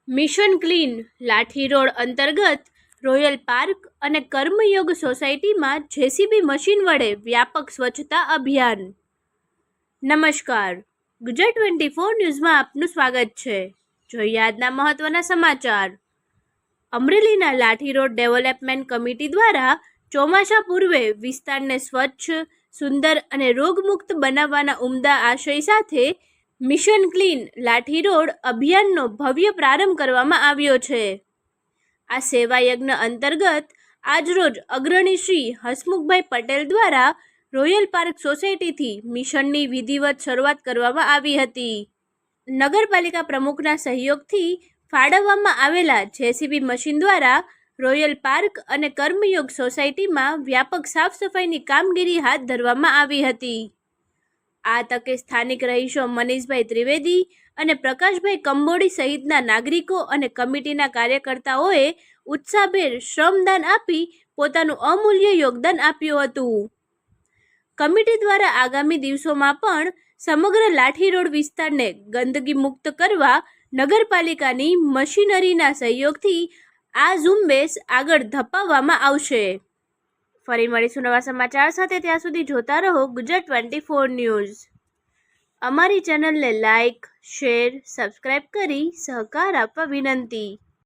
Mission clean લાઠી road અંતર્ગત royal park અને કર્મયોગ સોસાયટીમાં જેસીબી મશીન વડે વ્યાપક સ્વચ્છતા અભિયાન. નમસ્કાર, ગુજરાત 24 ન્યૂઝમાં આપનું સ્વાગત છે. જોઈએ આજના મહત્વના સમાચાર. અમરેલીના લાઠી રોડ ડેવલપમેન્ટ કમિટી દ્વારા ચોમાસા પૂર્વે વિસ્તારને સ્વચ્છ, સુંદર અને રોગમુક્ત બનાવવાના ઉમદા આશય સાથે મિશન ક્લીન લાઠી રોડ અભિયાનનો ભવ્ય પ્રારંભ કરવામાં આવ્યો છે. આ સેવા યજ્ઞ અંતર્ગત આજરોજ અગ્રણી શ્રી હસમુખભાઈ પટેલ દ્વારા રોયલ પાર્ક સોસાયટીથી મિશનની વિધિવત શરૂઆત કરવામાં આવી હતી. નગરપાલિકા પ્રમુખના સહયોગથી ફાળવવામાં આવેલા જેસીબી મશીન દ્વારા રોયલ પાર્ક અને કર્મયોગ સોસાયટીમાં વ્યાપક સાફ સફાઈની કામગીરી હાથ ધરવામાં આવી હતી. આ તકે સ્થાનિક રહીશો મનીષભાઈ ત્રિવેદી અને પ્રકાશભાઈ કંબોડી સહિતના નાગરિકો અને કમિટીના કાર્યકર્તાઓએ ઉત્સાહભેર શ્રમદાન આપી પોતાનું અમૂલ્ય યોગદાન આપ્યું હતું. કમિટી દ્વારા આગામી દિવસોમાં પણ સમગ્ર લાઠી રોડ વિસ્તારને ગંદકી મુક્ત કરવા નગરપાલિકાની મશીનરીના સહયોગથી આ ઝુંબેશ આગળ ધપાવવામાં આવશે. ફરી મળીશું નવા સમાચાર સાથે. ત્યાં સુધી જોતા રહો ગુજરાત 24 ન્યૂઝ. અમારી ચેનલને લાઇક, શેર, સબસ્ક્રાઇબ કરી સહકાર આપવા વિનંતી.